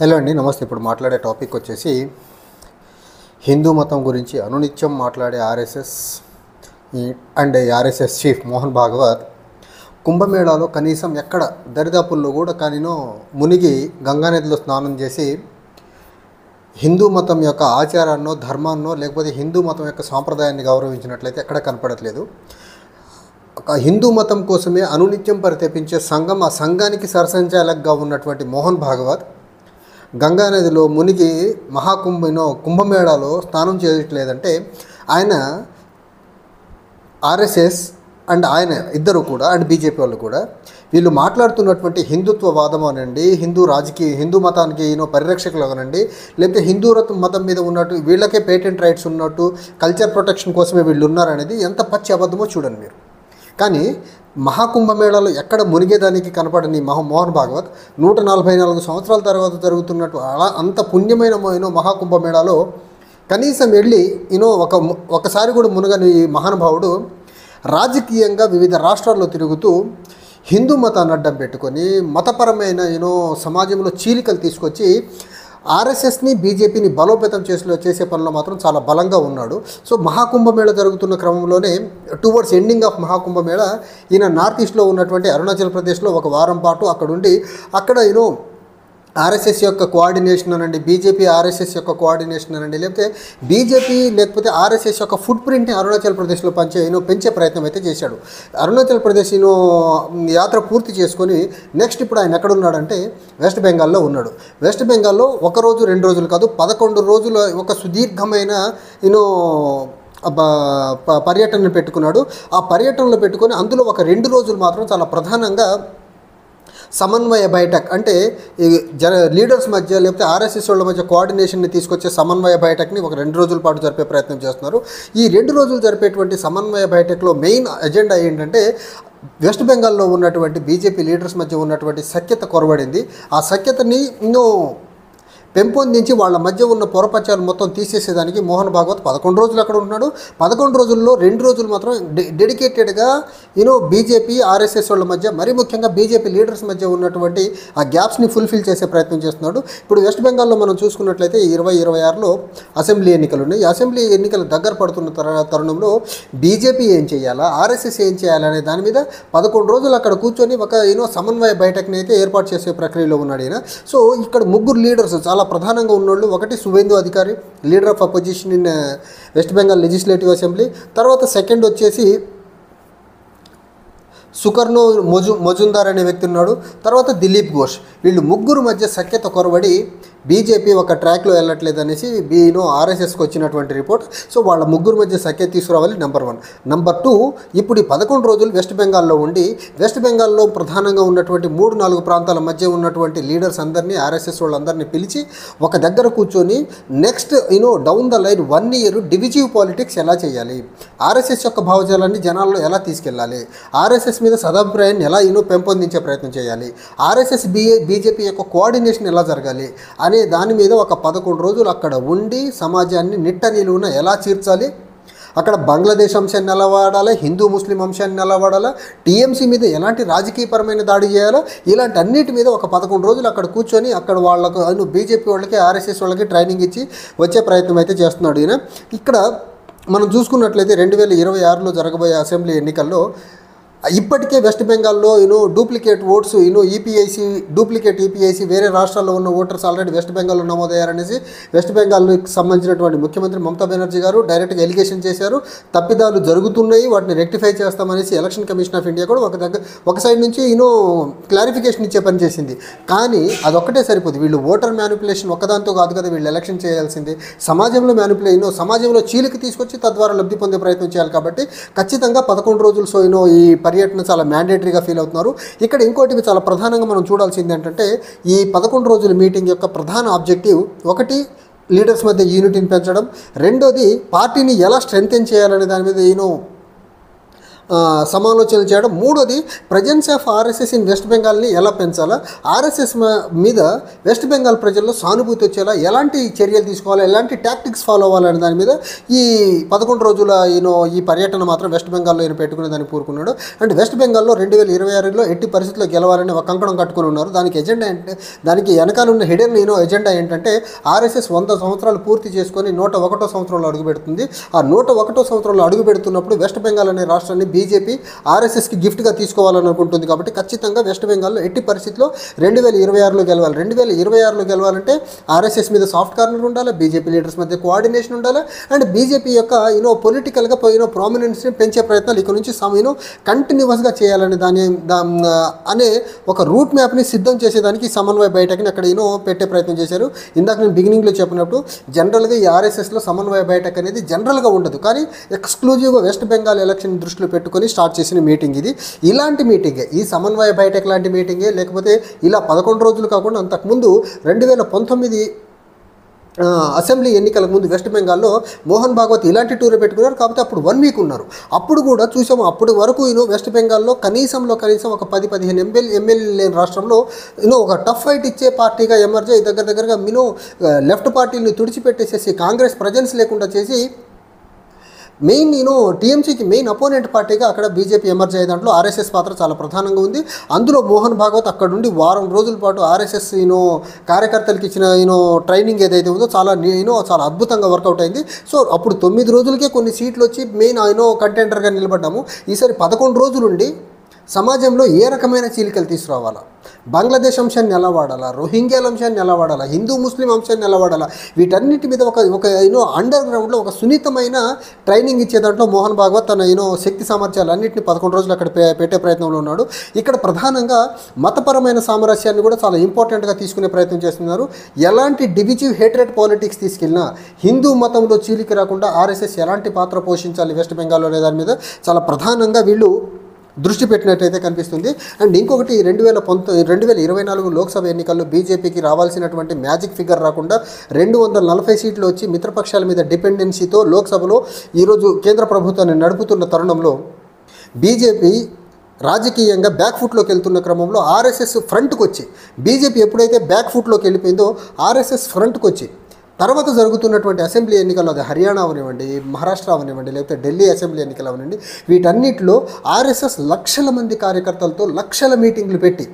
Hello అండి, నమస్తే. ఇప్పుడు మాట్లాడే టాపిక్ వచ్చేసి హిందూ మతం గురించి అనునిత్యం మాట్లాడే RSS and RSS chief Mohan Bhagwat కుంభమేళాలో కనీసం ఎక్కడ దరిదాపుల్లో కూడా కానీనో మునిగి గంగానదిలో స్నానం చేసి హిందూ మతం యొక్క ఆచారాన్నో ధర్మాన్నో లేకపోతే హిందూ మతం యొక్క సాంప్రదాయాన్ని గౌరవించినట్లయితే ఎక్కడ కనపడట్లేదు. ఒక హిందూ మతం కోసమే అనునిత్యం పరితపించే సంఘం, ఆ సంఘానికి సరసంచాలకుగా ఉన్నటువంటి మోహన్ భాగవత్ గంగానదిలో మునిగి కుంభమేళాలో స్నానం చేయట్లేదంటే ఆయన ఆర్ఎస్ఎస్ అండ్ ఆయన ఇద్దరు కూడా అండ్ బీజేపీ వాళ్ళు కూడా వీళ్ళు మాట్లాడుతున్నటువంటి హిందుత్వవాదం అనండి, హిందూ మతానికి పరిరక్షకులు అనండి, లేకపోతే హిందూ మతం మీద ఉన్నట్టు వీళ్ళకే పేటెంట్ రైట్స్ ఉన్నట్టు కల్చర్ ప్రొటెక్షన్ కోసమే వీళ్ళు ఉన్నారనేది ఎంత పచ్చి అబద్ధమో చూడండి మీరు. కానీ మహాకుంభమేళాలో ఎక్కడ మునిగేదానికి కనపడని మోహన్ భాగవత్ 144 సంవత్సరాల తర్వాత జరుగుతున్నట్టు అలా అంత పుణ్యమైన మహాకుంభమేళాలో కనీసం వెళ్ళి ఒకసారి కూడా మునగని ఈ మహానుభావుడు రాజకీయంగా వివిధ రాష్ట్రాల్లో తిరుగుతూ హిందూ మతాన్ని అడ్డం పెట్టుకొని మతపరమైన సమాజంలో చీలికలు తీసుకొచ్చి ఆర్ఎస్ఎస్ని బీజేపీని బలోపేతం చేసే పనిలో మాత్రం చాలా బలంగా ఉన్నాడు. సో మహాకుంభమేళ జరుగుతున్న క్రమంలోనే టువర్డ్స్ ఎండింగ్ ఆఫ్ మహాకుంభమేళ ఈయన నార్త్ ఈస్ట్లో ఉన్నటువంటి అరుణాచల్ ప్రదేశ్లో ఒక వారం పాటు అక్కడ ఆర్ఎస్ఎస్ యొక్క కోఆర్డినేషన్ అనండి, బీజేపీ ఆర్ఎస్ఎస్ యొక్క కోఆర్డినేషన్ అనండి, లేకపోతే ఆర్ఎస్ఎస్ యొక్క ఫుట్ ప్రింట్ని అరుణాచల్ ప్రదేశ్లో పెంచే ప్రయత్నం అయితే చేశాడు. అరుణాచల్ ప్రదేశ్ యాత్ర పూర్తి చేసుకొని నెక్స్ట్ ఇప్పుడు ఆయన ఎక్కడున్నాడంటే వెస్ట్ బెంగాల్లో ఉన్నాడు. వెస్ట్ బెంగాల్లో ఒక రోజు 2 రోజులు కాదు 11 రోజుల ఒక సుదీర్ఘమైన పర్యటన పెట్టుకున్నాడు. ఆ పర్యటనలో పెట్టుకొని అందులో ఒక 2 రోజులు మాత్రం చాలా ప్రధానంగా సమన్వయ బైఠక్ అంటే లీడర్స్ మధ్య లేకపోతే ఆర్ఎస్ఎస్ వాళ్ళ మధ్య కోఆర్డినేషన్ని తీసుకొచ్చే సమన్వయ బైఠక్ని ఒక 2 రోజుల పాటు జరిపే ప్రయత్నం చేస్తున్నారు. ఈ 2 రోజులు జరిపేటువంటి సమన్వయ బైఠక్లో మెయిన్ ఎజెండా ఏంటంటే వెస్ట్ బెంగాల్లో ఉన్నటువంటి బీజేపీ లీడర్స్ మధ్య ఉన్నటువంటి సఖ్యత కొరవడింది. ఆ సఖ్యతని పెంపొందించి వాళ్ళ మధ్య ఉన్న పొరపచాలు మొత్తం తీసేసేదానికి మోహన్ భాగవత్ 11 రోజులు అక్కడ ఉన్నాడు. 11 రోజుల్లో 2 రోజులు మాత్రం డెడికేటెడ్గా బీజేపీ ఆర్ఎస్ఎస్ వాళ్ళ మధ్య, మరీ ముఖ్యంగా బీజేపీ లీడర్స్ మధ్య ఉన్నటువంటి ఆ గ్యాప్స్ని ఫుల్ఫిల్ చేసే ప్రయత్నం చేస్తున్నాడు. ఇప్పుడు వెస్ట్ బెంగాల్లో మనం చూసుకున్నట్లయితే 2026లో అసెంబ్లీ ఎన్నికలు ఉన్నాయి. ఈ అసెంబ్లీ ఎన్నికలు దగ్గర పడుతున్న తరుణంలో బీజేపీ ఏం చేయాలా, ఆర్ఎస్ఎస్ ఏం చేయాలనే దాని మీద 11 రోజులు అక్కడ కూర్చొని ఒక సమన్వయ బైఠక్ని అయితే ఏర్పాటు చేసే ప్రక్రియలో ఉన్నాడు ఈయన. సో ఇక్కడ ముగ్గురు లీడర్స్ చాలా ప్రధానంగా ఉన్నోళ్ళు, ఒకటి సువేందు అధికారి, leader of opposition in west Bengal legislative assembly, తర్వాత సెకండ్ వచ్చేసి సుకర్ణో మజుందార్ అనే వ్యక్తి ఉన్నాడు, తర్వాత దిలీప్ ఘోష్. వీళ్ళు ముగ్గురు మధ్య సఖ్యత కొరబడి బీజేపీ ఒక ట్రాక్లో వెళ్ళట్లేదు అనేసి ఆర్ఎస్ఎస్కి వచ్చినటువంటి రిపోర్ట్. సో వాళ్ళ ముగ్గురు మధ్య సఖ్యత తీసుకురావాలి, నెంబర్ 1. నెంబర్ 2, ఇప్పుడు ఈ 11 రోజులు వెస్ట్ బెంగాల్లో ఉండి వెస్ట్ బెంగాల్లో ప్రధానంగా ఉన్నటువంటి 3-4 ప్రాంతాల మధ్య ఉన్నటువంటి లీడర్స్ అందరినీ, ఆర్ఎస్ఎస్ వాళ్ళందరినీ పిలిచి ఒక దగ్గర కూర్చొని next down the line 1 year divisive politics ఎలా చేయాలి, ఆర్ఎస్ఎస్ యొక్క భావజాలాన్ని జనాల్లో ఎలా తీసుకెళ్ళాలి, ఆర్ఎస్ఎస్ మీద సదాభిప్రాయాన్ని ఎలా పెంపొందించే ప్రయత్నం చేయాలి, ఆర్ఎస్ఎస్ బీజేపీ యొక్క కోఆర్డినేషన్ ఎలా జరగాలి అనే దాని మీద ఒక 11 రోజులు అక్కడ ఉండి సమాజాన్ని నిట్ట నిలువున ఎలా చీర్చాలి, అక్కడ బంగ్లాదేశ్ అంశాన్ని ఎలా వాడాలి, హిందూ ముస్లిం అంశాన్ని ఎలా వాడాలా, టీఎంసీ మీద ఎలాంటి రాజకీయపరమైన దాడి చేయాలో, ఇలాంటి అన్నిటి మీద ఒక 11 రోజులు అక్కడ కూర్చొని అక్కడ వాళ్ళకు బీజేపీ వాళ్ళకి ఆర్ఎస్ఎస్ వాళ్ళకి ట్రైనింగ్ ఇచ్చి వచ్చే ప్రయత్నం అయితే చేస్తున్నాడు ఈయన. ఇక్కడ మనం చూసుకున్నట్లయితే 2026లో జరగబోయే అసెంబ్లీ ఎన్నికల్లో ఇప్పటికే వెస్ట్ బెంగాల్లో డూప్లికేట్ ఓట్స్ డూప్లికేట్ ఈపీఐసి వేరే రాష్ట్రాల్లో ఉన్న ఓటర్స్ ఆల్రెడీ వెస్ట్ బెంగాల్లో నమోదయ్యారనేసి వెస్ట్ బెంగాల్కి సంబంధించినటువంటి ముఖ్యమంత్రి మమతా బెనర్జీ గారు డైరెక్ట్గా ఎలిగేషన్ చేశారు. తప్పిదాలు జరుగుతున్నాయి, వాటిని రెక్టిఫై చేస్తామనేసి ఎలక్షన్ కమిషన్ ఆఫ్ ఇండియా కూడా ఒక సైడ్ నుంచి క్లారిఫికేషన్ ఇచ్చే పని చేసింది. కానీ అదొక్కటే సరిపోదు. వీళ్ళు ఓటర్ మ్యానిపులేషన్ ఒక్కదాంతో కాదు కదా వీళ్ళు ఎలక్షన్ చేయాల్సింది. సమాజంలో చీలిక తీసుకొచ్చి తద్వారా లబ్ధి పొందే ప్రయత్నం చేయాలి. కాబట్టి ఖచ్చితంగా 11 రోజులు ఈ పర్యటన చాలా మ్యాండేటరీగా ఫీల్ అవుతున్నారు. ఇక్కడ ఇంకోటి చాలా ప్రధానంగా మనం చూడాల్సింది ఏంటంటే ఈ 11 రోజుల మీటింగ్ యొక్క ప్రధాన ఆబ్జెక్టివ్, ఒకటి లీడర్స్ మధ్య యూనిటీని పెంచడం, రెండోది పార్టీని ఎలా స్ట్రెంగ్తెన్ చేయాలనే దాని మీద సమాలోచనలు చేయడం. మూడోది presence of RSS in West బెంగాల్ని ఎలా పెంచాలా, ఆర్ఎస్ఎస్ మీద వెస్ట్ బెంగాల్ ప్రజల్లో సానుభూతి వచ్చేలా ఎలాంటి చర్యలు తీసుకోవాలా, ఎలాంటి టాక్టిక్స్ ఫాలో అవ్వాలనే దాని మీద ఈ 11 రోజుల ఈ పర్యటన మాత్రం వెస్ట్ బెంగాల్లో ఈయన పెట్టుకునే దానికి కోరుకున్నాడు. అండ్ వెస్ట్ బెంగాల్లో 2026లో ఎట్టి పరిస్థితుల్లో గెలవాలని ఒక కంకణం కట్టుకుని ఉన్నారు. దానికి ఎజెండా అంటే, దానికి వెనకాల ఉన్న హిడెన్ ఎజెండా ఏంటంటే ఆర్ఎస్ఎస్ 100 సంవత్సరాలు పూర్తి చేసుకొని 101వ సంవత్సరంలో అడుగుపెడుతుంది. ఆ 101వ సంవత్సరంలో అడుగు పెడుతున్నప్పుడు వెస్ట్ బెంగాల్ అనే రాష్ట్రాన్ని బీజేపీ ఆర్ఎస్ఎస్కి గిఫ్ట్గా తీసుకోవాలని అనుకుంటుంది. కాబట్టి ఖచ్చితంగా వెస్ట్ బెంగాల్లో ఎట్టి పరిస్థితిలో 2026లో గెలవాలి. 2026లో గెలవాలంటే ఆర్ఎస్ఎస్ మీద సాఫ్ట్ కార్నర్ ఉండాలి, బీజేపీ లీడర్స్ మధ్య కోఆర్డినేషన్ ఉండాలి, అండ్ బీజేపీ యొక్క పొలిటికల్గా ప్రామినెన్స్ని పెంచే ప్రయత్నాలు ఇక్కడ నుంచి కంటిన్యూస్గా చేయాలని అనే ఒక రూట్ మ్యాప్ని సిద్ధం చేసేదానికి సమన్వయ బయటక్ని అక్కడ పెట్టే ప్రయత్నం చేశారు. ఇందాక నేను బిగినింగ్లో చెప్పినప్పుడు జనరల్గా ఈ ఆర్ఎస్ఎస్లో సమన్వయ బయటక్ అనేది జనరల్గా ఉండదు, కానీ ఎక్స్క్లూజివ్గా వెస్ట్ బెంగాల్ ఎలక్షన్ దృష్టిలో పెట్టుకొని స్టార్ట్ చేసిన మీటింగ్ ఇది. ఇలాంటి మీటింగే ఈ సమన్వయ బయటక్ లాంటి మీటింగే, లేకపోతే ఇలా 11 రోజులు కాకుండా అంతకుముందు 2019 అసెంబ్లీ ఎన్నికలకు ముందు వెస్ట్ బెంగాల్లో మోహన్ భాగవత్ ఇలాంటి టూర్ పెట్టుకున్నారు. కాబట్టి అప్పుడు 1 వీక్ ఉన్నారు. అప్పుడు కూడా చూసాము, అప్పటి వరకు వెస్ట్ బెంగాల్లో కనీసం ఒక 10-15 ఎమ్మెల్యేలు లేని రాష్ట్రంలో ఒక టఫ్ ఫైట్ ఇచ్చే పార్టీగా ఎమర్జ్ అయ్యి దగ్గరగా లెఫ్ట్ పార్టీని తుడిచిపెట్టేసేసి కాంగ్రెస్ ప్రజెన్స్ లేకుండా చేసి మెయిన్ టీఎంసీకి మెయిన్ అపోనెంట్ పార్టీగా అక్కడ బీజేపీ ఎమర్జ్ అయ్యే దాంట్లో ఆర్ఎస్ఎస్ పాత్ర చాలా ప్రధానంగా ఉంది. అందులో మోహన్ భాగవత్ అక్కడ నుండి వారం రోజుల పాటు ఆర్ఎస్ఎస్ కార్యకర్తలకు ఇచ్చిన ట్రైనింగ్ ఏదైతే ఉందో చాలా అద్భుతంగా వర్కౌట్ అయింది. సో అప్పుడు 9 రోజులకే కొన్ని సీట్లు వచ్చి మెయిన్ కంటెండర్గా నిలబడ్డాము. ఈసారి 11 రోజులుండి సమాజంలో ఏ రకమైన చీలికలు తీసుకురావాలా, బంగ్లాదేశ్ అంశాన్ని ఎలా వాడాలా, రోహింగ్యాల అంశాన్ని ఎలా వాడాలా, హిందూ ముస్లిం అంశాన్ని ఎలా వాడాలా, వీటన్నిటి మీద ఒక అండర్ గ్రౌండ్లో ఒక సున్నితమైన ట్రైనింగ్ ఇచ్చే దాంట్లో మోహన్ భాగవత్ తన శక్తి సామర్థ్యాలు అన్నింటినీ 11 రోజులు అక్కడ పెట్టే ప్రయత్నంలో ఉన్నాడు. ఇక్కడ ప్రధానంగా మతపరమైన సామరస్యాన్ని కూడా చాలా ఇంపార్టెంట్గా తీసుకునే ప్రయత్నం చేస్తున్నారు. ఎలాంటి డివిజివ్ హేట్రెడ్ పాలిటిక్స్ తీసుకెళ్ళినా హిందూ మతంలో చీలిక రాకుండా ఆర్ఎస్ఎస్ ఎలాంటి పాత్ర పోషించాలి వెస్ట్ బెంగాల్లో అనే దాని మీద చాలా ప్రధానంగా వీళ్ళు దృష్టి పెట్టినట్టయితే కనిపిస్తుంది. అండ్ ఇంకొకటి 2024 లోక్సభ ఎన్నికల్లో బీజేపీకి రావాల్సినటువంటి మ్యాజిక్ ఫిగర్ రాకుండా 240 సీట్లు వచ్చి మిత్రపక్షాల మీద డిపెండెన్సీతో లోక్సభలో ఈరోజు కేంద్ర ప్రభుత్వాన్ని నడుపుతున్న తరుణంలో బీజేపీ రాజకీయంగా బ్యాక్ ఫుట్లోకి వెళ్తున్న క్రమంలో ఆర్ఎస్ఎస్ ఫ్రంట్కి వచ్చి, బీజేపీ ఎప్పుడైతే బ్యాక్ ఫుట్లోకి వెళ్ళిపోయిందో ఆర్ఎస్ఎస్ ఫ్రంట్కి వచ్చి తర్వాత జరుగుతున్నటువంటి అసెంబ్లీ ఎన్నికల్లో, అది హర్యానా అవనివ్వండి, మహారాష్ట్ర అవనివ్వండి, లేకపోతే ఢిల్లీ అసెంబ్లీ ఎన్నికలు అవనివ్వండి, వీటన్నిటిలో ఆర్ఎస్ఎస్ లక్షల మంది కార్యకర్తలతో లక్షల మీటింగులు పెట్టి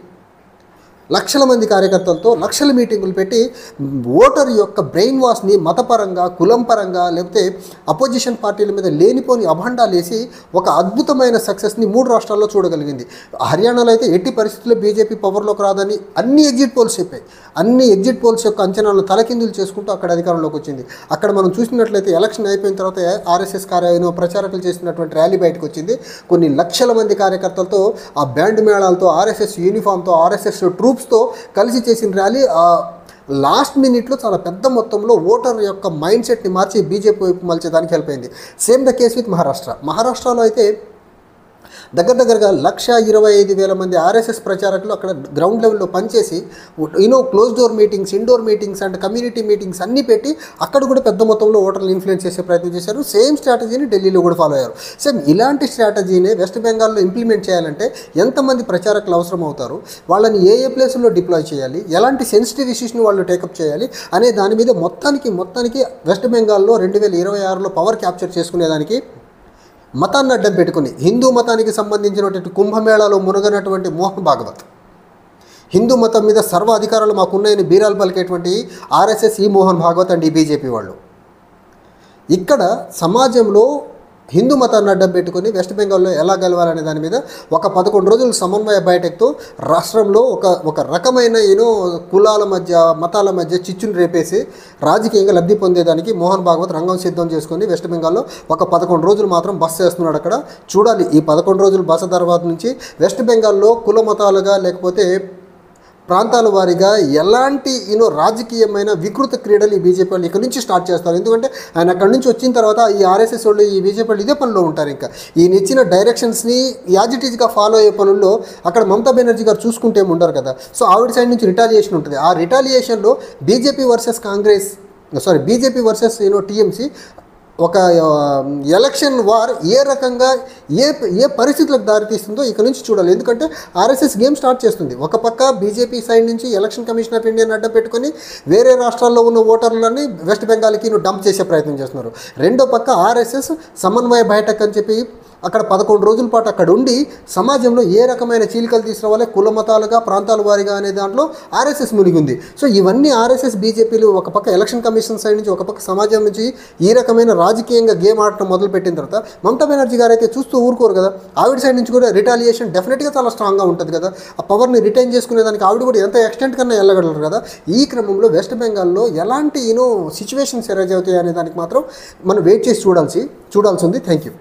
ఓటర్ యొక్క బ్రెయిన్ వాష్ని మతపరంగా, కులం పరంగా, లేకపోతే అపోజిషన్ పార్టీల మీద లేనిపోని అభండాలు వేసి ఒక అద్భుతమైన సక్సెస్ని 3 రాష్ట్రాల్లో చూడగలిగింది. హర్యానాలో అయితే ఎట్టి పరిస్థితుల్లో బీజేపీ పవర్లోకి రాదని అన్ని ఎగ్జిట్ పోల్స్ చెప్పాయి. అన్ని ఎగ్జిట్ పోల్స్ యొక్క అంచనాలను తలకిందులు చేసుకుంటూ అక్కడ అధికారంలోకి వచ్చింది. అక్కడ మనం చూసినట్లయితే ఎలక్షన్ అయిపోయిన తర్వాత ఆర్ఎస్ఎస్ ప్రచారకులు చేసినటువంటి ర్యాలీ బయటకు వచ్చింది. కొన్ని లక్షల మంది కార్యకర్తలతో, ఆ బ్యాండ్ మేళాలతో, ఆర్ఎస్ఎస్ యూనిఫామ్తో, ఆర్ఎస్ఎస్ ట్రూప్స్తో కలిసి చేసిన ర్యాలీ లాస్ట్ మినిట్లో చాలా పెద్ద మొత్తంలో ఓటర్ యొక్క మైండ్ సెట్ని మార్చి బీజేపీ వైపు మలిచేదానికి హెల్ప్ అయింది. సేమ్ ద కేస్ విత్ మహారాష్ట్రలో అయితే దగ్గరగా 1,25,000 మంది ఆర్ఎస్ఎస్ ప్రచారకులు అక్కడ గ్రౌండ్ లెవెల్లో పనిచేసి close door meetings, indoor meetings and community meetings అన్నీ పెట్టి అక్కడ కూడా పెద్ద మొత్తంలో ఓటర్లు ఇన్ఫ్లుయెన్స్ చేసే ప్రయత్నం చేశారు. సేమ్ స్ట్రాటజీని ఢిల్లీలో కూడా ఫాలో అయ్యారు. సేమ్ ఇలాంటి స్ట్రాటజీని వెస్ట్ బెంగాల్లో ఇంప్లిమెంట్ చేయాలంటే ఎంతమంది ప్రచారకులు అవసరం అవుతారు, వాళ్ళని ఏ ప్లేసుల్లో డిప్లాయ్ చేయాలి, ఎలాంటి సెన్సిటివ్ ఇష్యూస్ని వాళ్ళు టేకప్ చేయాలి అనే దాని మీద మొత్తానికి వెస్ట్ బెంగాల్లో 2026లో పవర్ క్యాప్చర్ చేసుకునేదానికి మతాన్ని అడ్డం పెట్టుకుని హిందూ మతానికి సంబంధించినటువంటి కుంభమేళాలో మునగనటువంటి మోహన్ భాగవత్, హిందూ మతం మీద సర్వ అధికారాలు మాకున్నాయని బీరాలు పలికేటువంటి ఆర్ఎస్ఎస్, ఈ మోహన్ భాగవత్ అండ్ ఈ బీజేపీ వాళ్ళు ఇక్కడ సమాజంలో హిందూ మతాన్ని అడ్డం పెట్టుకుని వెస్ట్ బెంగాల్లో ఎలా గెలవాలనే దాని మీద ఒక 11 రోజుల సమన్వయ బయటకుతో రాష్ట్రంలో ఒక రకమైన కులాల మధ్య, మతాల మధ్య చిచ్చుని రేపేసి రాజకీయంగా లబ్ధి పొందేదానికి మోహన్ భాగవత్ రంగం సిద్ధం చేసుకొని వెస్ట్ బెంగాల్లో ఒక 11 రోజులు మాత్రం బస చేస్తున్నాడు. అక్కడ చూడాలి ఈ 11 రోజులు బస తర్వాత నుంచి వెస్ట్ బెంగాల్లో కుల మతాలుగా లేకపోతే ప్రాంతాల వారీగా ఎలాంటి రాజకీయమైన వికృత క్రీడలు ఈ బీజేపీ వాళ్ళు ఇక్కడ నుంచి స్టార్ట్ చేస్తారు. ఎందుకంటే ఆయన అక్కడి నుంచి వచ్చిన తర్వాత ఈ ఆర్ఎస్ఎస్ వాళ్ళు, ఈ బీజేపీ వాళ్ళు ఇదే పనిలో ఉంటారు. ఇంకా ఈయన ఇచ్చిన డైరెక్షన్స్ని యాజిటీజ్గా ఫాలో అయ్యే పనుల్లో అక్కడ మమతా బెనర్జీ గారు చూసుకుంటే ఉండరు కదా. సో ఆవిడ సైడ్ నుంచి రిటాలియేషన్ ఉంటుంది. ఆ రిటాలియేషన్లో బీజేపీ వర్సెస్ టీఎంసీ ఒక ఎలక్షన్ వార్ ఏ రకంగా ఏ పరిస్థితులకు దారితీస్తుందో ఇక నుంచి చూడాలి. ఎందుకంటే ఆర్ఎస్ఎస్ గేమ్ స్టార్ట్ చేస్తుంది. ఒక పక్క బీజేపీ సైడ్ నుంచి ఎలక్షన్ కమిషన్ ఆఫ్ ఇండియాని అడ్డం పెట్టుకొని వేరే రాష్ట్రాల్లో ఉన్న ఓటర్లని వెస్ట్ బెంగాల్కి డంప్ చేసే ప్రయత్నం చేస్తున్నారు. రెండో పక్క ఆర్ఎస్ఎస్ సమన్వయ బైఠక్ అని చెప్పి అక్కడ 11 రోజుల పాటు అక్కడ ఉండి సమాజంలో ఏ రకమైన చీలికలు తీసుకురావాలి, కుల మతాలుగా ప్రాంతాల వారిగా అనే దాంట్లో ఆర్ఎస్ఎస్ మునిగింది. సో ఇవన్నీ ఆర్ఎస్ఎస్ బీజేపీలు ఒక పక్క ఎలక్షన్ కమిషన్ సైడ్ నుంచి, ఒక పక్క సమాజం నుంచి ఈ రకమైన రాజకీయంగా గేమ్ ఆడటం మొదలుపెట్టిన తర్వాత మమతా బెనర్జీ గారు అయితే చూస్తూ ఊరుకోరు కదా. ఆవిడ సైడ్ నుంచి కూడా రిటాలియేషన్ డెఫినెట్గా చాలా స్ట్రాంగ్గా ఉంటుంది కదా. ఆ పవర్ని రిటైన్ చేసుకునేదానికి ఆవిడ కూడా ఎంత ఎక్స్టెంట్ కన్నా వెళ్ళగలరు కదా. ఈ క్రమంలో వెస్ట్ బెంగాల్లో ఎలాంటి సిచ్యువేషన్స్ ఎరైజ్ అవుతాయి అనే దానికి మాత్రం మనం వెయిట్ చేసి చూడాల్సి ఉంది. Thank you.